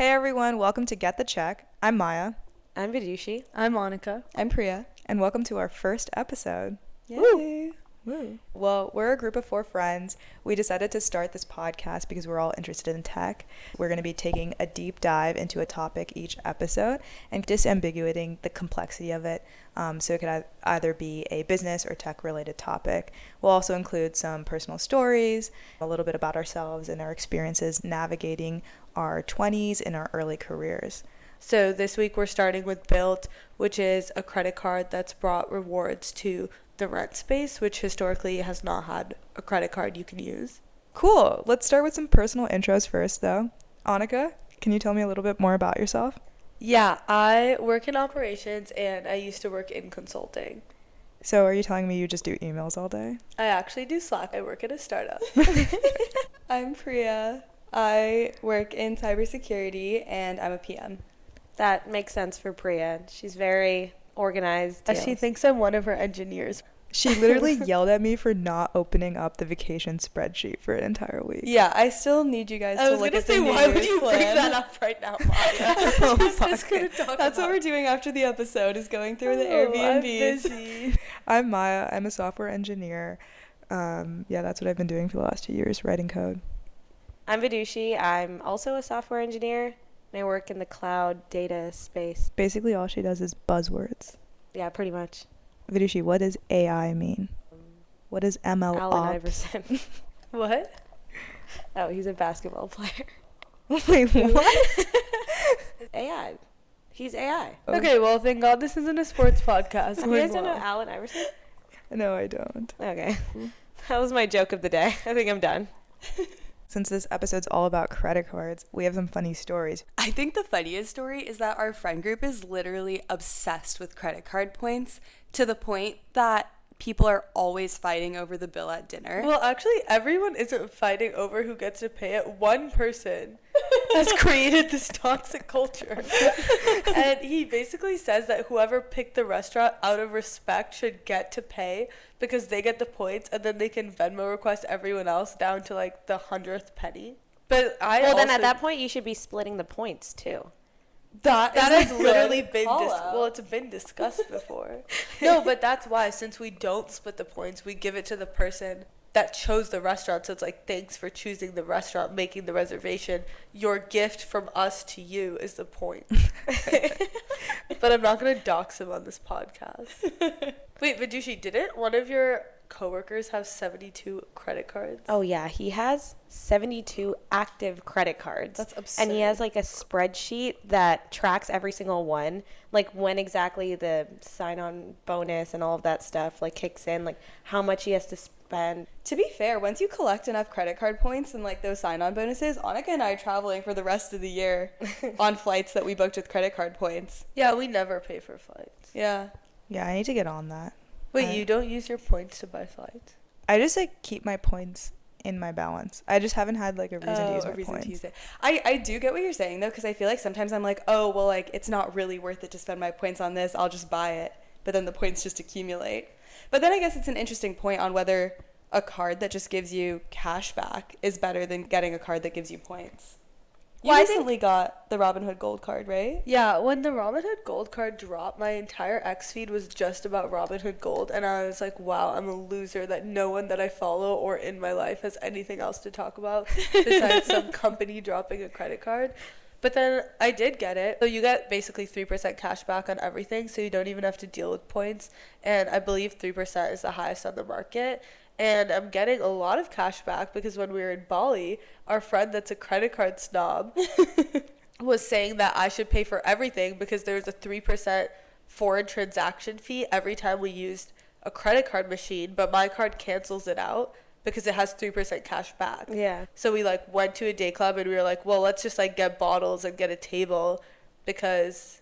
Hey everyone, welcome to Get the Check. I'm Maya. I'm Vidushi. I'm Monica. I'm Priya. And welcome to our first episode. Yay! Woo. Well, we're a group of 4 friends. We decided to start this podcast because we're all interested in tech. We're going to be taking a deep dive into a topic each episode and disambiguating the complexity of it, so it could either be a business or tech-related topic. We'll also include some personal stories, a little bit about ourselves and our experiences navigating our 20s and our early careers. So this week we're starting with BILT, which is a credit card that's brought rewards to the rent space, which historically has not had a credit card you can use. Cool. Let's start with some personal intros first, though. Annika, can you tell me a little bit more about yourself? Yeah, I work in operations and I used to work in consulting. So are you telling me you just do emails all day? I actually do Slack. I work at a startup. I'm Priya. I work in cybersecurity and I'm a PM. That makes sense for Priya. She's very organized. She thinks I'm one of her engineers. She literally yelled at me for not opening up the vacation spreadsheet for an entire week. Yeah, I still need you guys to look at the New why would Year's you plan. bring that up right now, Maya? Just gonna talk That's what we're doing after the episode, is going through the I'm Airbnbs. busy. I'm Maya. I'm a software engineer. That's what I've been doing for the last 2 years, writing code. I'm Vidushi. I'm also a software engineer, and I work in the cloud data space. Basically, all she does is buzzwords. Yeah, pretty much. Vidushi, what does AI mean? What is ML Allen ops? Iverson. What? Oh, he's a basketball player. Wait, what? AI. He's AI. Oh. Okay, well, thank God this isn't a sports podcast. You guys don't know Allen Iverson? No, I don't. Okay. That was my joke of the day. I think I'm done. Since this episode's all about credit cards, we have some funny stories. I think the funniest story is that our friend group is literally obsessed with credit card points to the point that people are always fighting over the bill at dinner. Well, actually, everyone isn't fighting over who gets to pay it. One person has created this toxic culture. And he basically says that whoever picked the restaurant out of respect should get to pay because they get the points, and then they can Venmo request everyone else down to like the 100th penny. But Then at that point, you should be splitting the points, too. That is has a literally good been call-out. well, it's been discussed before. No, but that's why, since we don't split the points, we give it to the person that chose the restaurant. So it's like, thanks for choosing the restaurant, making the reservation. Your gift from us to you is the point. But I'm not going to dox him on this podcast. Wait, Vidushi, didn't one of your coworkers have 72 credit cards? Oh, yeah. He has 72 active credit cards. That's absurd. And he has like a spreadsheet that tracks every single one, like when exactly the sign-on bonus and all of that stuff like kicks in, like how much he has to spend. To be fair, once you collect enough credit card points and like those sign-on bonuses, Annika and I are traveling for the rest of the year on flights that we booked with credit card points. Yeah, we never pay for flights. Yeah. Yeah, I need to get on that. Wait, you don't use your points to buy flights? I just keep my points in my balance. I just haven't had a reason to use my points. To use it. I do get what you're saying though, because I feel like sometimes I'm like, oh well, it's not really worth it to spend my points on this, I'll just buy it, but then the points just accumulate. But then I guess it's an interesting point on whether a card that just gives you cash back is better than getting a card that gives you points. You recently got the Robinhood Gold card, right? Yeah, when the Robinhood Gold card dropped, my entire X feed was just about Robinhood Gold, and I was like, wow, I'm a loser that no one that I follow or in my life has anything else to talk about besides some company dropping a credit card. But then I did get it. So you get basically 3% cash back on everything, so you don't even have to deal with points, and I believe 3% is the highest on the market. And I'm getting a lot of cash back because when we were in Bali, our friend that's a credit card snob was saying that I should pay for everything because there was a 3% foreign transaction fee every time we used a credit card machine, but my card cancels it out because it has 3% cash back. Yeah. So we went to a day club and we were like, well, let's just get bottles and get a table because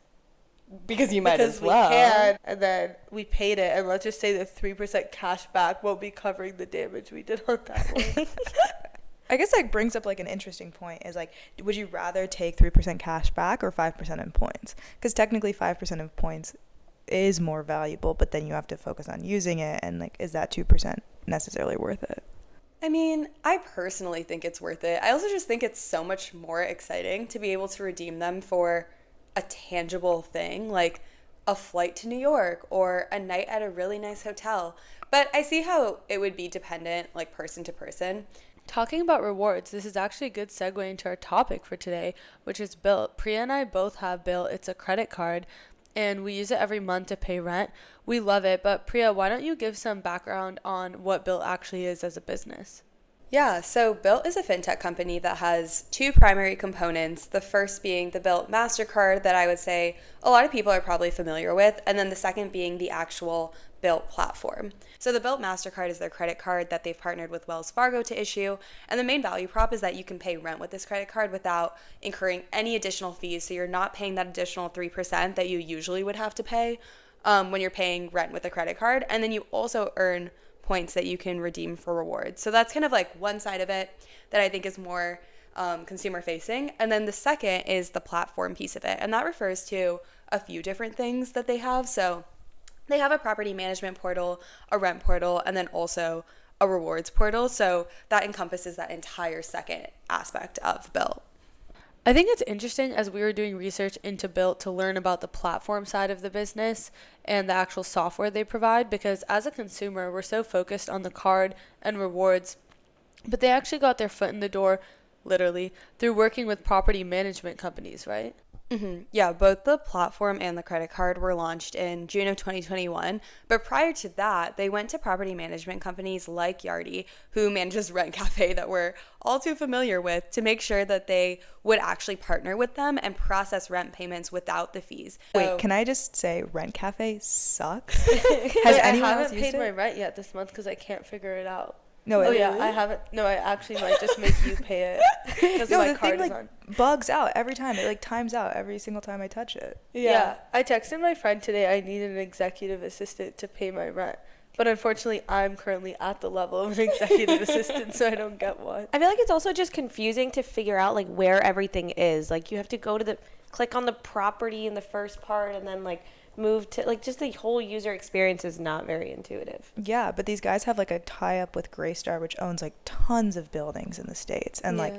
you might as well. We can, and then we paid it, and let's just say the 3% cash back won't be covering the damage we did on that one. I guess that brings up an interesting point is would you rather take 3% cash back or 5% in points? Because technically 5% of points is more valuable, but then you have to focus on using it, and is that 2% necessarily worth it? I mean, I personally think it's worth it. I also just think it's so much more exciting to be able to redeem them for a tangible thing, like a flight to New York or a night at a really nice hotel. But I see how it would be dependent, like person to person. Talking about rewards, this is actually a good segue into our topic for today, which is BILT. Priya and I both have BILT. It's a credit card, and we use it every month to pay rent. We love it, but Priya, why don't you give some background on what BILT actually is as a business? Yeah, so BILT is a fintech company that has two primary components. The first being the BILT MasterCard that I would say a lot of people are probably familiar with, and then the second being the actual BILT platform. So the BILT MasterCard is their credit card that they've partnered with Wells Fargo to issue, and the main value prop is that you can pay rent with this credit card without incurring any additional fees, so you're not paying that additional 3% that you usually would have to pay when you're paying rent with a credit card, and then you also earn points that you can redeem for rewards. So that's kind of like one side of it that I think is more consumer facing. And then the second is the platform piece of it. And that refers to a few different things that they have. So they have a property management portal, a rent portal, and then also a rewards portal. So that encompasses that entire second aspect of BILT. I think it's interesting as we were doing research into BILT to learn about the platform side of the business and the actual software they provide, because as a consumer, we're so focused on the card and rewards, but they actually got their foot in the door, literally, through working with property management companies, right? Mm-hmm. Yeah, both the platform and the credit card were launched in June of 2021. But prior to that, they went to property management companies like Yardi, who manages Rent Cafe that we're all too familiar with, to make sure that they would actually partner with them and process rent payments without the fees. Wait, can I just say Rent Cafe sucks? Has Wait, anyone I else haven't used paid it? my rent yet this month because I can't figure it out. No, Oh it- yeah, I haven't. No, I actually might just make you pay it because no, my the card thing is like on. bugs out every time. It like times out every single time I touch it. Yeah, I texted my friend today. I need an executive assistant to pay my rent, but unfortunately, I'm currently at the level of an executive assistant, so I don't get one. I feel like it's also just confusing to figure out like where everything is. Like you have to go to click on the property in the first part and then like move to like just the whole user experience is not very intuitive. Yeah, but these guys have like a tie-up with Greystar, which owns like tons of buildings in the States. And like,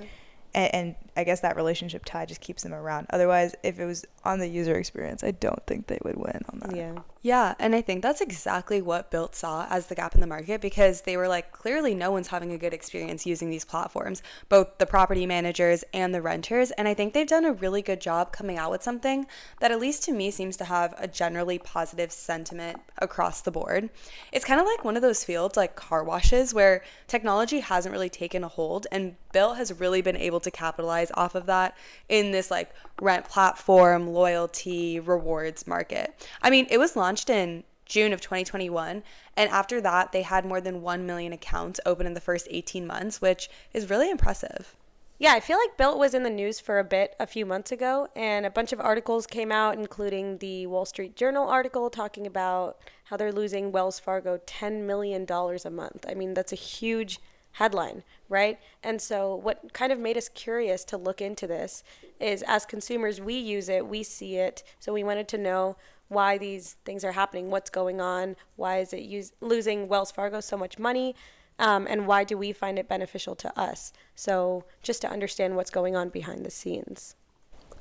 and I guess that relationship tie just keeps them around. Otherwise, if it was on the user experience, I don't think they would win on that. Yeah, and I think that's exactly what BILT saw as the gap in the market, because they were like, clearly no one's having a good experience using these platforms, both the property managers and the renters. And I think they've done a really good job coming out with something that, at least to me, seems to have a generally positive sentiment across the board. It's kind of like one of those fields like car washes where technology hasn't really taken a hold, and BILT has really been able to capitalize off of that in this like rent platform, loyalty, rewards market. I mean, it was launched in June of 2021, and after that they had more than 1 million accounts open in the first 18 months, which is really impressive. Yeah, I feel like BILT was in the news for a bit a few months ago, and a bunch of articles came out, including the Wall Street Journal article talking about how they're losing Wells Fargo $10 million a month. I mean, that's a huge headline, right? And so what kind of made us curious to look into this is, as consumers, we use it, we see it, so we wanted to know why these things are happening, what's going on, why is it losing Wells Fargo so much money, and why do we find it beneficial to us? So just to understand what's going on behind the scenes.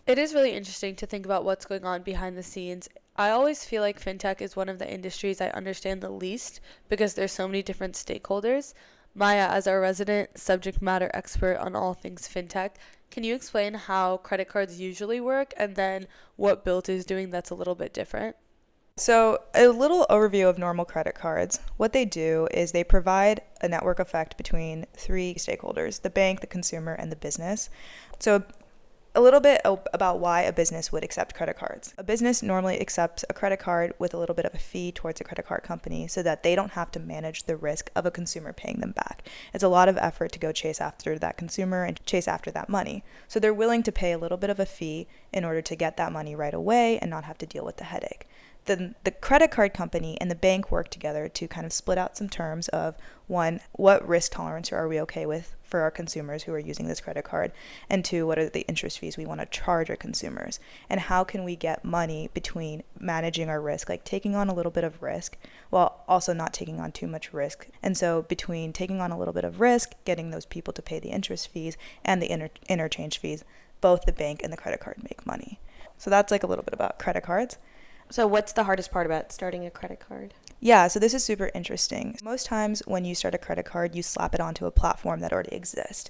It is really interesting to think about what's going on behind the scenes. I always feel like fintech is one of the industries I understand the least because there's so many different stakeholders. Maya, as our resident subject matter expert on all things fintech, can you explain how credit cards usually work and then what BILT is doing that's a little bit different? So a little overview of normal credit cards. What they do is they provide a network effect between three stakeholders: the bank, the consumer, and the business. So a little bit about why a business would accept credit cards. A business normally accepts a credit card with a little bit of a fee towards a credit card company so that they don't have to manage the risk of a consumer paying them back. It's a lot of effort to go chase after that consumer and chase after that money. So they're willing to pay a little bit of a fee in order to get that money right away and not have to deal with the headache. Then the credit card company and the bank work together to kind of split out some terms of, one, what risk tolerance are we okay with for our consumers who are using this credit card, and two, what are the interest fees we want to charge our consumers, and how can we get money between managing our risk, like taking on a little bit of risk while also not taking on too much risk. And so between taking on a little bit of risk, getting those people to pay the interest fees and the interchange fees, both the bank and the credit card make money. So that's like a little bit about credit cards. So what's the hardest part about starting a credit card? Yeah, so this is super interesting. Most times when you start a credit card, you slap it onto a platform that already exists,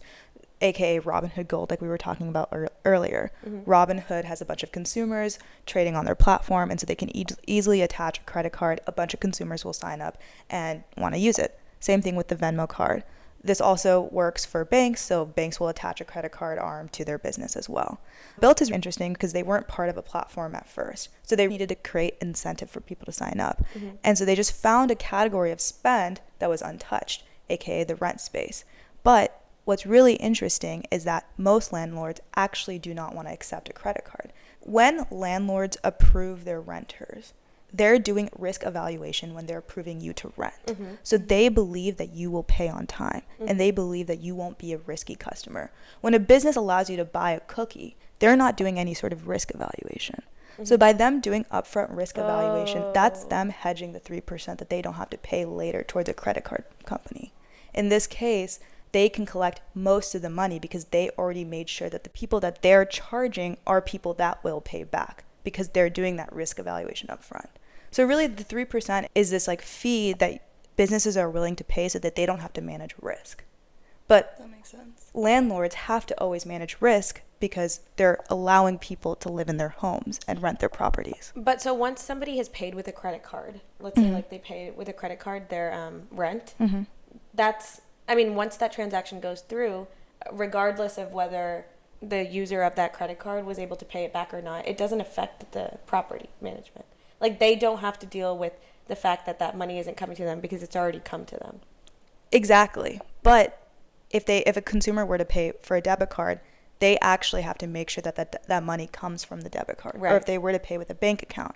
aka Robinhood Gold, like we were talking about earlier. Mm-hmm. Robinhood has a bunch of consumers trading on their platform, and so they can easily attach a credit card. A bunch of consumers will sign up and want to use it. Same thing with the Venmo card. This also works for banks, so banks will attach a credit card arm to their business as well. BILT is interesting because they weren't part of a platform at first, so they needed to create incentive for people to sign up. Mm-hmm. And so they just found a category of spend that was untouched, aka the rent space. But what's really interesting is that most landlords actually do not want to accept a credit card. When landlords approve their renters, they're doing risk evaluation when they're approving you to rent. Mm-hmm. So they believe that you will pay on time, mm-hmm. and they believe that you won't be a risky customer. When a business allows you to buy a cookie, they're not doing any sort of risk evaluation. Mm-hmm. So by them doing upfront risk evaluation, that's them hedging the 3% that they don't have to pay later towards a credit card company. In this case, they can collect most of the money because they already made sure that the people that they're charging are people that will pay back, because they're doing that risk evaluation up front. So really the 3% is this like fee that businesses are willing to pay so that they don't have to manage risk. But that makes sense. Landlords have to always manage risk because they're allowing people to live in their homes and rent their properties. But so once somebody has paid with a credit card, let's mm-hmm. say like they pay with a credit card their rent, mm-hmm. Once that transaction goes through, regardless of whether the user of that credit card was able to pay it back or not, it doesn't affect the property management. Like, they don't have to deal with the fact that that money isn't coming to them because it's already come to them. Exactly. But if a consumer were to pay for a debit card, they actually have to make sure that money comes from the debit card. Right. Or if they were to pay with a bank account.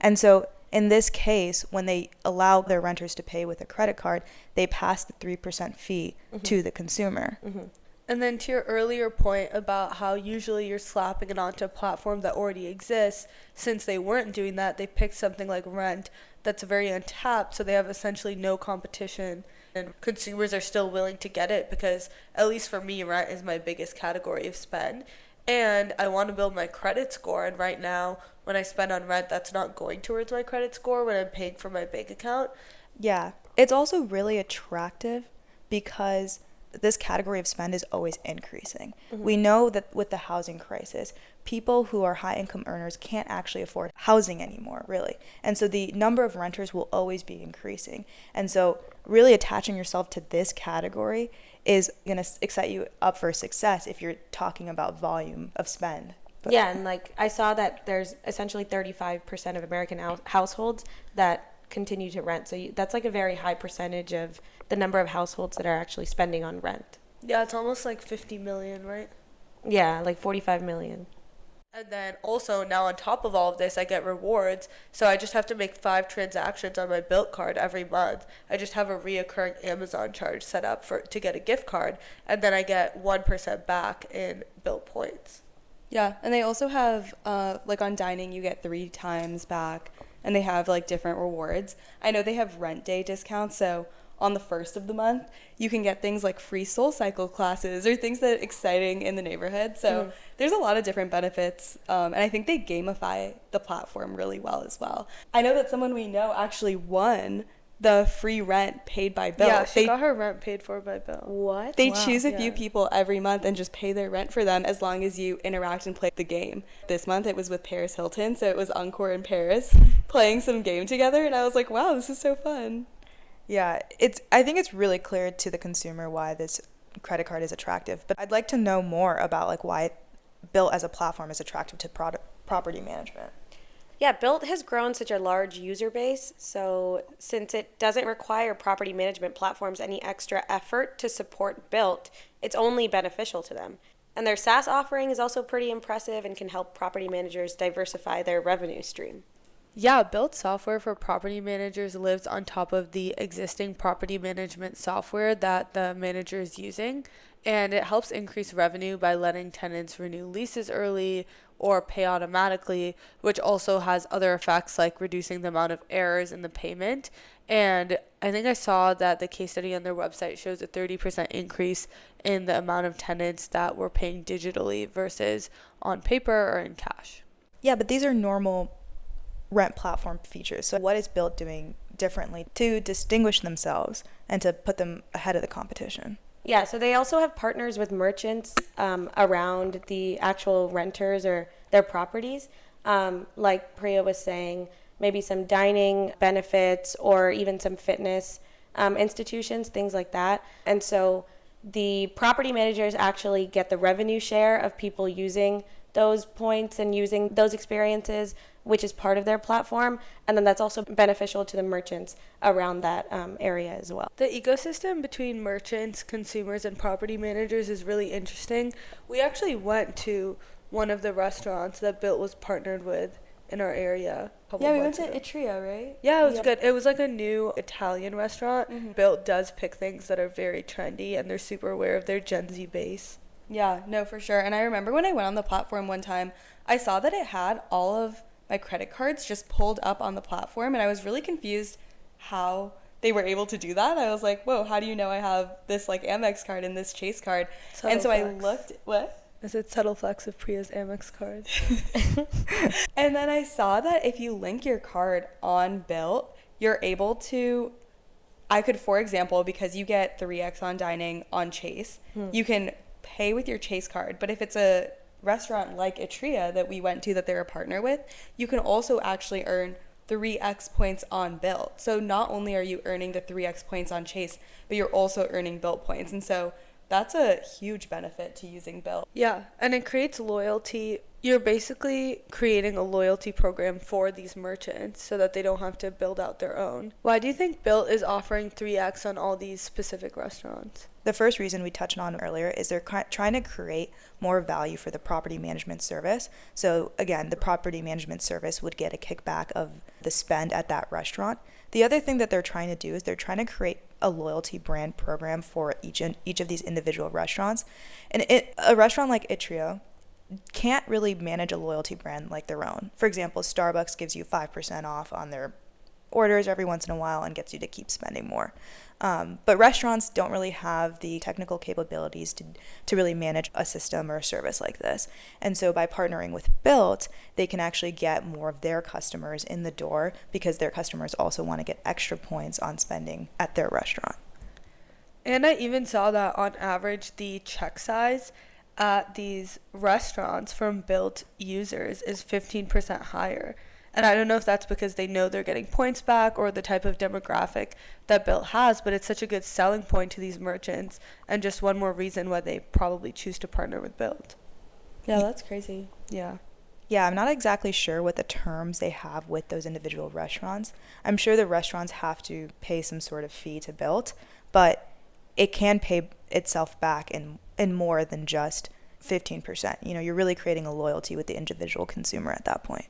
And so in this case, when they allow their renters to pay with a credit card, they pass the 3% fee mm-hmm. to the consumer. Mm-hmm. And then to your earlier point about how usually you're slapping it onto a platform that already exists, since they weren't doing that, they picked something like rent that's very untapped, so they have essentially no competition, and consumers are still willing to get it because, at least for me, rent is my biggest category of spend. And I want to build my credit score, and right now, when I spend on rent, that's not going towards my credit score when I'm paying for my bank account. Yeah, it's also really attractive because this category of spend is always increasing. Mm-hmm. We know that with the housing crisis, people who are high income earners can't actually afford housing anymore, really. And so the number of renters will always be increasing. And so really attaching yourself to this category is going to set you up for success if you're talking about volume of spend. But yeah, and like I saw that there's essentially 35% of American households that continue to rent. So that's like a very high percentage of the number of households that are actually spending on rent. Yeah, it's almost like 50 million, right? Yeah, like 45 million. And then also now on top of all of this, I get rewards. So I just have to make 5 transactions on my BILT card every month. I just have a reoccurring Amazon charge set up to get a gift card. And then I get 1% back in BILT points. Yeah, and they also have, like on dining, you get 3 times back. And they have like different rewards. I know they have rent day discounts, so on the first of the month, you can get things like free Soul Cycle classes or things that are exciting in the neighborhood. So there's a lot of different benefits, and I think they gamify the platform really well as well. I know that someone we know actually won the free rent paid by BILT. Yeah, she got her rent paid for by BILT. What? They choose a few people every month and just pay their rent for them as long as you interact and play the game. This month it was with Paris Hilton, so it was Encore in Paris playing some game together, and I was like, wow, this is so fun. Yeah, I think it's really clear to the consumer why this credit card is attractive, but I'd like to know more about like why BILT as a platform is attractive to property management. Yeah, BILT has grown such a large user base, so since it doesn't require property management platforms any extra effort to support BILT, it's only beneficial to them. And their SaaS offering is also pretty impressive and can help property managers diversify their revenue stream. Yeah, BILT software for property managers lives on top of the existing property management software that the manager is using, and it helps increase revenue by letting tenants renew leases early or pay automatically, which also has other effects like reducing the amount of errors in the payment. And I think I saw that the case study on their website shows a 30% increase in the amount of tenants that were paying digitally versus on paper or in cash. Yeah, but these are normal rent platform features. So what is BILT doing differently to distinguish themselves and to put them ahead of the competition? Yeah, so they also have partners with merchants around the actual renters or their properties. Like Priya was saying, maybe some dining benefits or even some fitness institutions, things like that. And so the property managers actually get the revenue share of people using those points and using those experiences, which is part of their platform. And then that's also beneficial to the merchants around that area as well. The ecosystem between merchants, consumers, and property managers is really interesting. We actually went to one of the restaurants that BILT was partnered with in our area. Yeah, we went to Itria, right? Yeah, it was good. It was like a new Italian restaurant. Mm-hmm. BILT does pick things that are very trendy, and they're super aware of their Gen Z base. Yeah, no, for sure. And I remember when I went on the platform one time, I saw that it had all of my credit cards just pulled up on the platform, and I was really confused how they were able to do that. I was like, whoa, how do you know I have this like Amex card and this Chase card? Subtle and so flex. I looked, what? I said subtle flex of Priya's Amex card. And then I saw that if you link your card on BILT, you're able to, I could, for example, because you get 3x on dining on Chase, you can pay with your Chase card. But if it's a restaurant like Itria that we went to that they're a partner with, you can also actually earn 3x points on BILT. So not only are you earning the 3x points on Chase, but you're also earning BILT points. And so that's a huge benefit to using BILT. Yeah, and it creates loyalty. You're basically creating a loyalty program for these merchants so that they don't have to build out their own. Why do you think BILT is offering 3x on all these specific restaurants? The first reason we touched on earlier is they're trying to create more value for the property management service. So again, the property management service would get a kickback of the spend at that restaurant. The other thing that they're trying to do is they're trying to create a loyalty brand program for each of these individual restaurants. And a restaurant like Itrio can't really manage a loyalty brand like their own. For example, Starbucks gives you 5% off on their orders every once in a while and gets you to keep spending more. But restaurants don't really have the technical capabilities to really manage a system or a service like this. And so by partnering with BILT, they can actually get more of their customers in the door because their customers also want to get extra points on spending at their restaurant. And I even saw that on average, the check size at these restaurants from BILT users is 15% higher. And I don't know if that's because they know they're getting points back or the type of demographic that BILT has, but it's such a good selling point to these merchants and just one more reason why they probably choose to partner with BILT. Yeah, that's crazy. Yeah. Yeah, I'm not exactly sure what the terms they have with those individual restaurants. I'm sure the restaurants have to pay some sort of fee to BILT, but it can pay itself back in more than just 15%. You know, you're really creating a loyalty with the individual consumer at that point.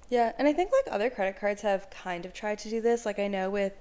Yeah, and I think like other credit cards have kind of tried to do this. Like I know with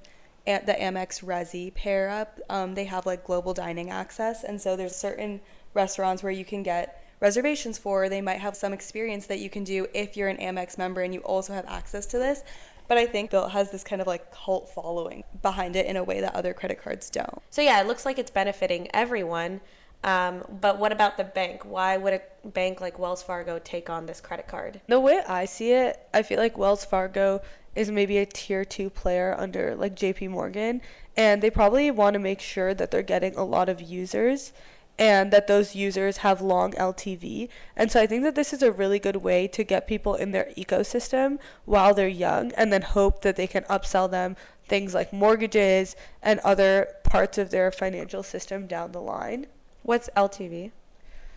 the Amex Resi pair up, they have like global dining access. And so there's certain restaurants where you can get reservations for. They might have some experience that you can do if you're an Amex member and you also have access to this. But I think BILT has this kind of like cult following behind it in a way that other credit cards don't. So yeah, it looks like it's benefiting everyone. But what about the bank? Why would a bank like Wells Fargo take on this credit card? The way I see it, I feel like Wells Fargo is maybe a tier 2 player under like JP Morgan, and they probably want to make sure that they're getting a lot of users and that those users have long LTV. And so I think that this is a really good way to get people in their ecosystem while they're young and then hope that they can upsell them things like mortgages and other parts of their financial system down the line. What's LTV?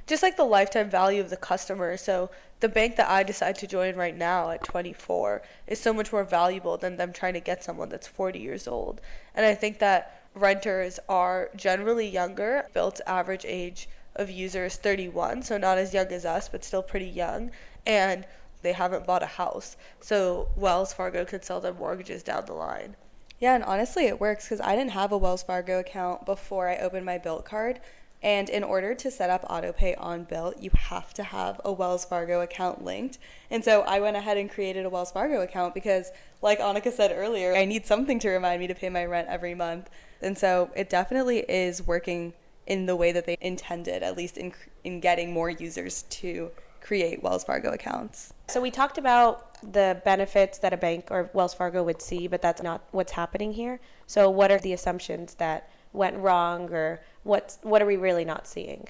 Just like the lifetime value of the customer. So the bank that I decide to join right now at 24 is so much more valuable than them trying to get someone that's 40 years old. And I think that renters are generally younger. BILT's average age of users 31, so not as young as us, but still pretty young. And they haven't bought a house. So Wells Fargo could sell them mortgages down the line. Yeah, and honestly, it works because I didn't have a Wells Fargo account before I opened my BILT card. And in order to set up autopay on BILT, you have to have a Wells Fargo account linked. And so I went ahead and created a Wells Fargo account because, like Annika said earlier, I need something to remind me to pay my rent every month. And so it definitely is working in the way that they intended, at least in getting more users to create Wells Fargo accounts. So we talked about the benefits that a bank or Wells Fargo would see, but that's not what's happening here. So what are the assumptions that went wrong, or what are we really not seeing?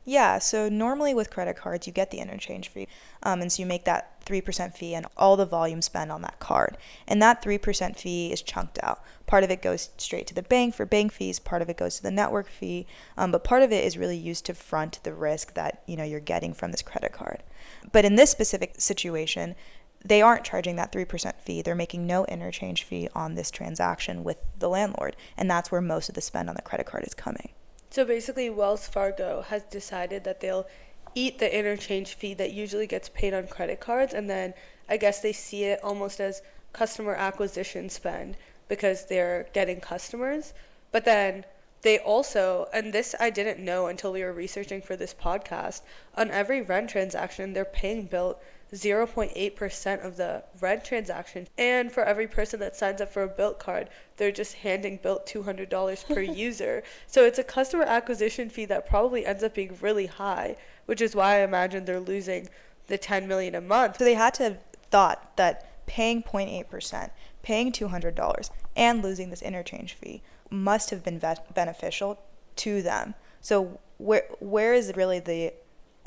Yeah, so normally with credit cards, you get the interchange fee. And so you make that 3% fee and all the volume spent on that card. And that 3% fee is chunked out. Part of it goes straight to the bank for bank fees, part of it goes to the network fee, but part of it is really used to front the risk that, you're getting from this credit card. But in this specific situation, they aren't charging that 3% fee. They're making no interchange fee on this transaction with the landlord. And that's where most of the spend on the credit card is coming. So basically, Wells Fargo has decided that they'll eat the interchange fee that usually gets paid on credit cards, and then I guess they see it almost as customer acquisition spend because they're getting customers. But then they also, and this I didn't know until we were researching for this podcast, on every rent transaction, they're paying BILT 0.8% of the rent transaction. And for every person that signs up for a BILT card, they're just handing BILT $200 per user. So it's a customer acquisition fee that probably ends up being really high, which is why I imagine they're losing the $10 million a month. So they had to have thought that paying 0.8%, paying $200, and losing this interchange fee must have been beneficial to them. So where is really the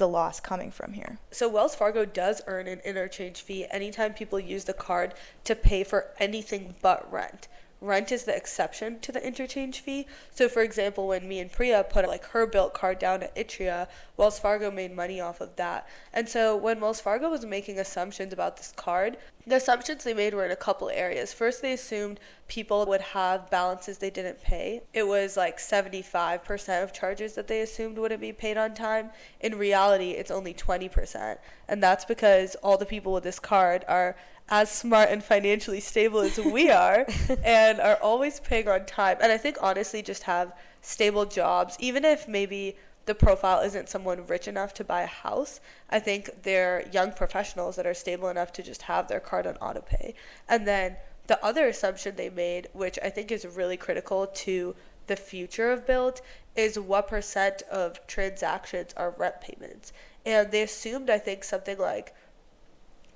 loss coming from here? So Wells Fargo does earn an interchange fee anytime people use the card to pay for anything but rent. Rent is the exception to the interchange fee. So for example, when me and Priya put her BILT card down at Itria, Wells Fargo made money off of that. And so when Wells Fargo was making assumptions about this card, the assumptions they made were in a couple areas. First, they assumed people would have balances they didn't pay. It was 75% of charges that they assumed wouldn't be paid on time. In reality, it's only 20%. And that's because all the people with this card are as smart and financially stable as we are and are always paying on time. And I think honestly just have stable jobs, even if maybe the profile isn't someone rich enough to buy a house. I think they're young professionals that are stable enough to just have their card on autopay. And then the other assumption they made, which I think is really critical to the future of BILT, is what percent of transactions are rent payments. And they assumed, I think, something like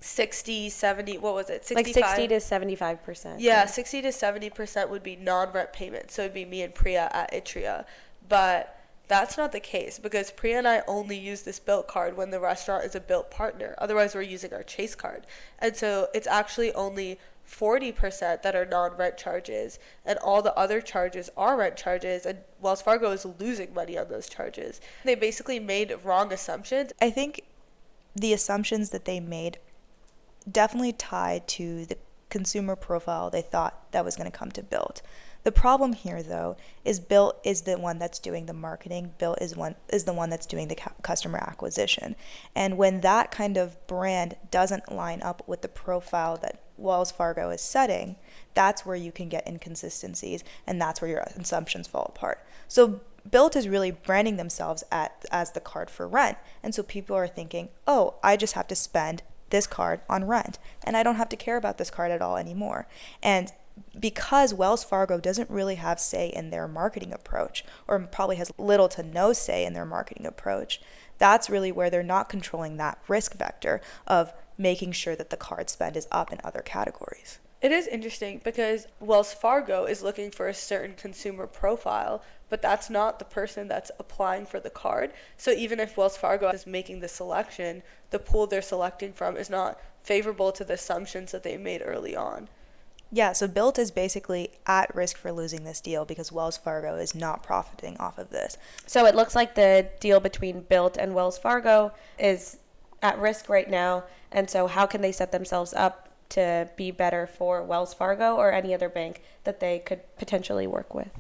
60, 70, what was it? 65? Like 60 to 75%. Yeah, 60 to 70% would be non-rent payments. So it'd be me and Priya at Itria. But that's not the case because Priya and I only use this BILT card when the restaurant is a BILT partner. Otherwise, we're using our Chase card. And so it's actually only 40% that are non-rent charges, and all the other charges are rent charges, and Wells Fargo is losing money on those charges. They basically made wrong assumptions. I think the assumptions that they made definitely tied to the consumer profile they thought that was going to come to BILT. The problem here, though, is BILT is the one that's doing the marketing. BILT is the one that's doing the customer acquisition. And when that kind of brand doesn't line up with the profile that Wells Fargo is setting, that's where you can get inconsistencies, and that's where your assumptions fall apart. So BILT is really branding themselves as the card for rent. And so people are thinking, oh, I just have to spend this card on rent, and I don't have to care about this card at all anymore. And because Wells Fargo doesn't really have say in their marketing approach, or probably has little to no say in their marketing approach, that's really where they're not controlling that risk vector of making sure that the card spend is up in other categories. It is interesting because Wells Fargo is looking for a certain consumer profile, but that's not the person that's applying for the card. So even if Wells Fargo is making the selection, the pool they're selecting from is not favorable to the assumptions that they made early on. Yeah, so BILT is basically at risk for losing this deal because Wells Fargo is not profiting off of this. So it looks like the deal between BILT and Wells Fargo is at risk right now. And so how can they set themselves up to be better for Wells Fargo or any other bank that they could potentially work with?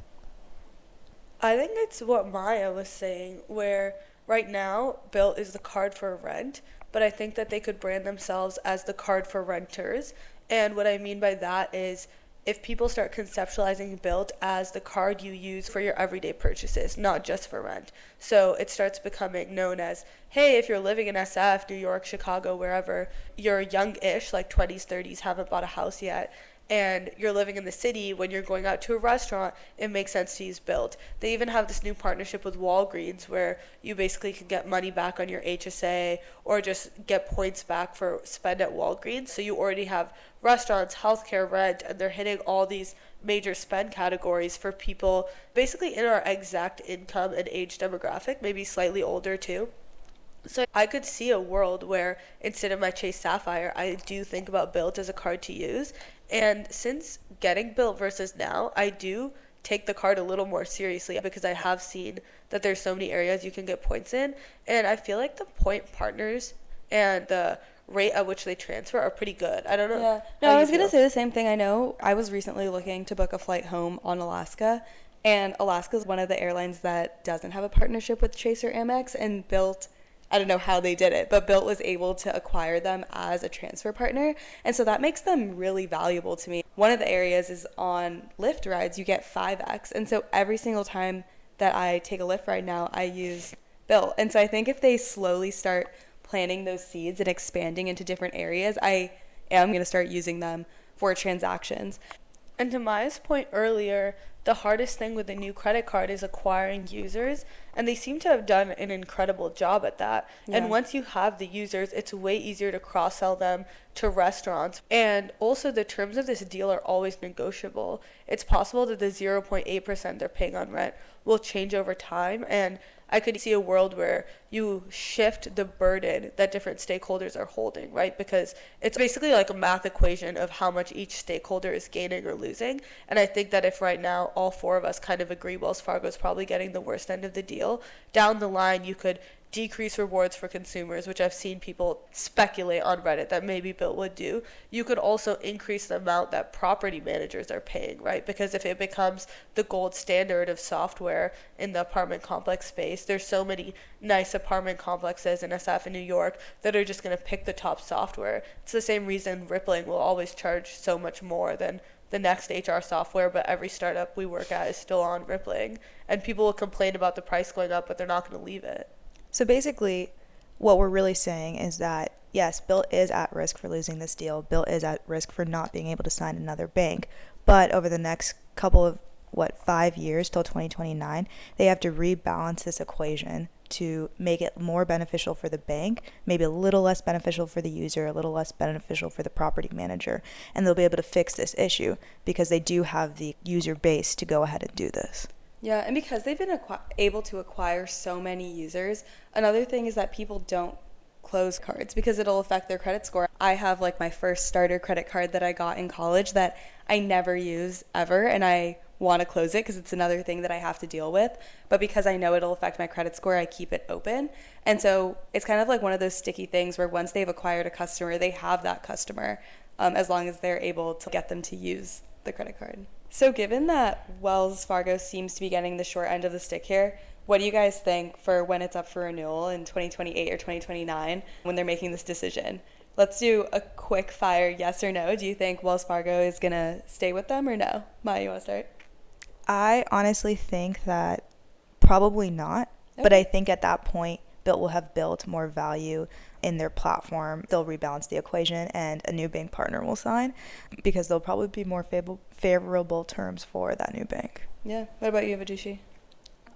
I think it's what Maya was saying, where right now BILT is the card for rent, but I think that they could brand themselves as the card for renters. And what I mean by that is if people start conceptualizing BILT as the card you use for your everyday purchases, not just for rent. So it starts becoming known as, hey, if you're living in SF, New York, Chicago, wherever, you're young-ish, like 20s, 30s, haven't bought a house yet, and you're living in the city, when you're going out to a restaurant, it makes sense to use BILT. They even have this new partnership with Walgreens where you basically can get money back on your HSA or just get points back for spend at Walgreens. So you already have restaurants, healthcare, rent, and they're hitting all these major spend categories for people basically in our exact income and age demographic, maybe slightly older too. So I could see a world where instead of my Chase Sapphire, I do think about BILT as a card to use. And since getting BILT versus now, I do take the card a little more seriously because I have seen that there's so many areas you can get points in. And I feel like the point partners and the rate at which they transfer are pretty good. I don't know. Yeah. No, I was going to say the same thing. I know I was recently looking to book a flight home on Alaska, and Alaska is one of the airlines that doesn't have a partnership with Chase or Amex, and BILT, I don't know how they did it, but BILT was able to acquire them as a transfer partner. And so that makes them really valuable to me. One of the areas is on Lyft rides, you get 5X. And so every single time that I take a Lyft ride now, I use BILT. And so I think if they slowly start planting those seeds and expanding into different areas, I am going to start using them for transactions. And to Maya's point earlier, the hardest thing with a new credit card is acquiring users, and they seem to have done an incredible job at that. Yeah. And once you have the users, it's way easier to cross-sell them to restaurants. And also the terms of this deal are always negotiable. It's possible that the 0.8% they're paying on rent will change over time, and I could see a world where you shift the burden that different stakeholders are holding, right? Because it's basically like a math equation of how much each stakeholder is gaining or losing. And I think that if right now all four of us kind of agree Wells Fargo is probably getting the worst end of the deal, down the line you could decrease rewards for consumers, which I've seen people speculate on Reddit that maybe BILT would do. You could also increase the amount that property managers are paying, right? Because if it becomes the gold standard of software in the apartment complex space, there's so many nice apartment complexes in SF in New York that are just going to pick the top software. It's the same reason Rippling will always charge so much more than the next HR software, but every startup we work at is still on Rippling. And people will complain about the price going up, but they're not going to leave it. So basically, what we're really saying is that, yes, BILT is at risk for losing this deal. BILT is at risk for not being able to sign another bank. But over the next couple of, 5 years till 2029, they have to rebalance this equation to make it more beneficial for the bank, maybe a little less beneficial for the user, a little less beneficial for the property manager. And they'll be able to fix this issue because they do have the user base to go ahead and do this. Yeah, and because they've been able to acquire so many users, another thing is that people don't close cards because it'll affect their credit score. I have like my first starter credit card that I got in college that I never use ever, and I want to close it because it's another thing that I have to deal with. But because I know it'll affect my credit score, I keep it open. And so it's kind of like one of those sticky things where once they've acquired a customer, they have that customer as long as they're able to get them to use the credit card. So given that Wells Fargo seems to be getting the short end of the stick here, what do you guys think for when it's up for renewal in 2028 or 2029 when they're making this decision? Let's do a quick fire yes or no. Do you think Wells Fargo is going to stay with them or no? Maya, you want to start? I honestly think that probably not. Okay. But I think at that point, BILT will have built more value in their platform. They'll rebalance the equation and a new bank partner will sign because there'll probably be more favorable terms for that new bank. Yeah. What about you, Vajushi?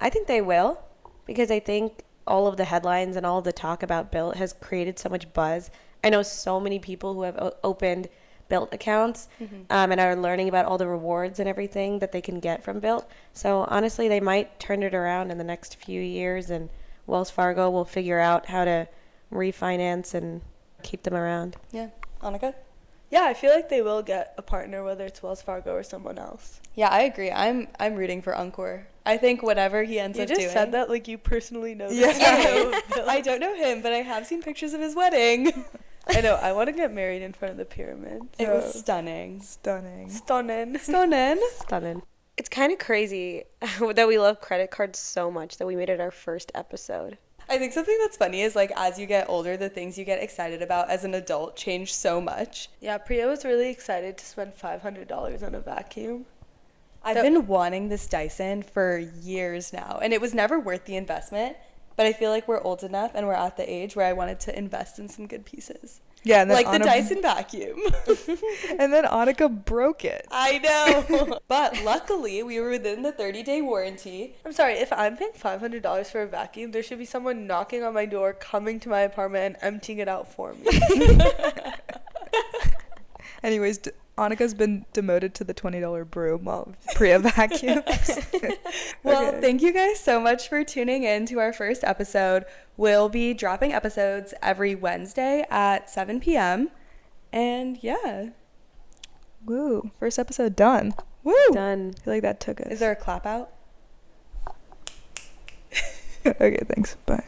I think they will because I think all of the headlines and all of the talk about BILT has created so much buzz. I know so many people who have opened BILT accounts and are learning about all the rewards and everything that they can get from BILT. So honestly, they might turn it around in the next few years and Wells Fargo will figure out how to refinance and keep them around. Yeah. Annika? Yeah, I feel like they will get a partner, whether it's Wells Fargo or someone else. Yeah, I agree. I'm rooting for Encore. I think whatever he ends up doing. You just said that like you personally know this. Yeah. I don't know him, but I have seen pictures of his wedding. I know. I want to get married in front of the pyramid. It was stunning. Stunning. It's kind of crazy that we love credit cards so much that we made it our first episode. I think something that's funny is like as you get older, the things you get excited about as an adult change so much. Yeah, Priya was really excited to spend $500 on a vacuum. I've been wanting this Dyson for years now, and it was never worth the investment, but I feel like we're old enough and we're at the age where I wanted to invest in some good pieces. Yeah, and then like the Dyson vacuum. And then Annika broke it. I know. But luckily, we were within the 30-day warranty. I'm sorry, if I'm paying $500 for a vacuum, there should be someone knocking on my door, coming to my apartment, and emptying it out for me. Anyways, Annika's been demoted to the $20 broom while Priya vacuums. Well, Okay. thank you guys so much for tuning in to our first episode. We'll be dropping episodes every Wednesday at 7 p.m. And yeah. Woo. First episode done. Woo! Done. I feel like that took us. Is there a clap out? Okay, thanks. Bye.